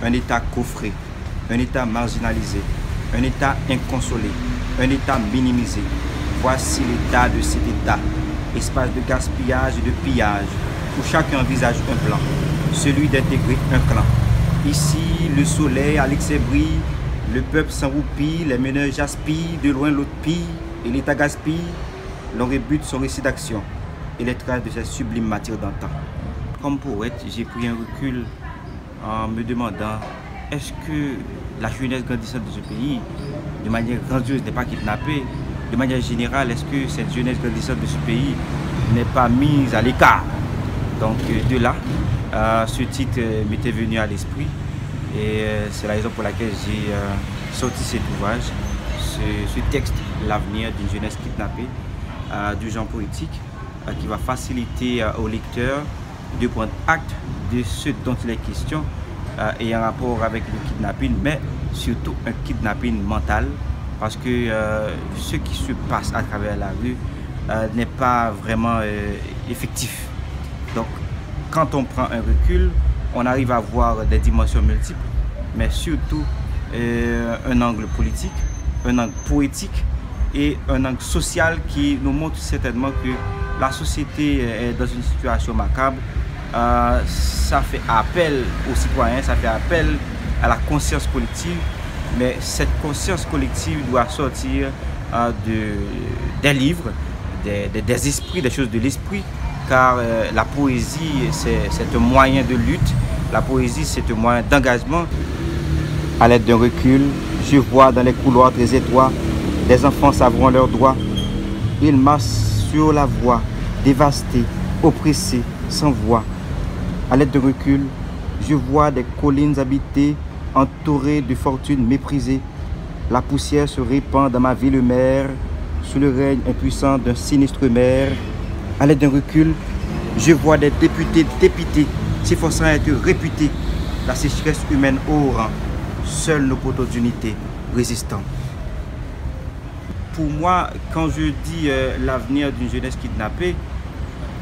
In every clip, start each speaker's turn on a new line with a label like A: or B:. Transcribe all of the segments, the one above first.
A: un État coffré, un État marginalisé, un État inconsolé, un État minimisé. Voici l'état de cet État, espace de gaspillage et de pillage, où chacun envisage un plan, celui d'intégrer un clan. Ici, le soleil à l'excès brille, le peuple s'enroupille, les meneurs jaspillent, de loin l'autre pille, et l'État gaspille, l'on rebute son récit d'action et les traces de cette sublime matière d'antan. Comme poète, j'ai pris un recul en me demandant est-ce que la jeunesse grandissante de ce pays, de manière grandiose, n'est pas kidnappée? De manière générale, est-ce que cette jeunesse grandissante de ce pays n'est pas mise à l'écart? Donc de là, ce titre m'était venu à l'esprit et c'est la raison pour laquelle j'ai sorti cet ouvrage, ce texte, l'avenir d'une jeunesse kidnappée, du genre poétique, qui va faciliter au lecteur de prendre acte de ce dont il est question et en rapport avec le kidnapping, mais surtout un kidnapping mental, parce que ce qui se passe à travers la rue n'est pas vraiment effectif. Donc, quand on prend un recul, on arrive à voir des dimensions multiples, mais surtout un angle politique, un angle poétique et un angle social qui nous montre certainement que la société est dans une situation macabre. Ça fait appel aux citoyens, ça fait appel à la conscience collective, mais cette conscience collective doit sortir des livres, des esprits, des choses de l'esprit, car la poésie c'est un moyen de lutte, la poésie c'est un moyen d'engagement. À l'aide d'un recul, je vois dans les couloirs très étroits des enfants savrant leurs droits. Ils marchent sur la voie, dévastés, oppressés, sans voix. À l'aide de recul, je vois des collines habitées, entourées de fortunes méprisées. La poussière se répand dans ma ville mère, sous le règne impuissant d'un sinistre maire. À l'aide d'un recul, je vois des députés dépités, s'efforçant à être réputés. La sécheresse humaine au rang, seuls nos poteaux d'unité résistants. Pour moi, quand je dis l'avenir d'une jeunesse kidnappée,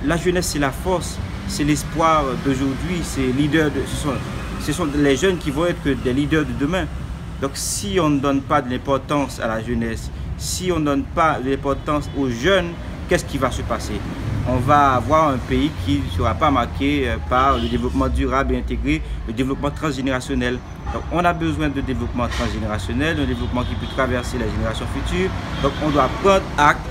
A: la jeunesse c'est la force, c'est l'espoir d'aujourd'hui, ce sont les jeunes qui vont être des leaders de demain. Donc si on ne donne pas de l'importance à la jeunesse, si on ne donne pas de l'importance aux jeunes, qu'est-ce qui va se passer? On va avoir un pays qui ne sera pas marqué par le développement durable et intégré, le développement transgénérationnel. Donc on a besoin de développement transgénérationnel, un développement qui peut traverser les générations futures. Donc on doit prendre acte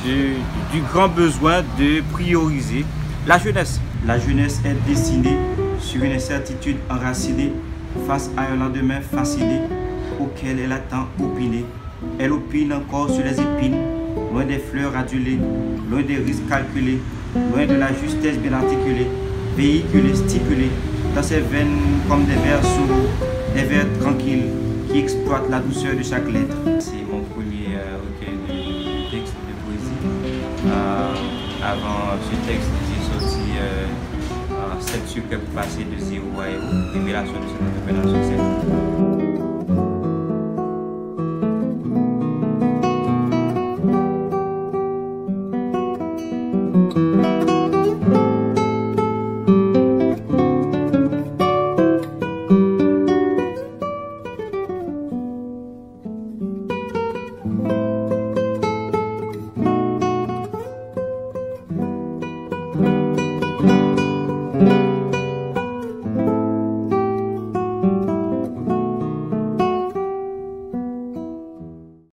A: du grand besoin de prioriser la jeunesse. La jeunesse est dessinée sur une incertitude enracinée, face à un lendemain fasciné, auquel elle attend opiner. Elle opine encore sur les épines, loin des fleurs adulées, loin des risques calculés, loin de la justesse bien articulée, véhiculée, stipulée, dans ses veines comme des vers sourds, des vers tranquilles qui exploitent la douceur de chaque lettre. C'est mon premier recueil de textes de poésie. Avant ce texte, j'ai sorti 7 sucres pour passer de 0 à héros, révélation de cette entrepreneur succès.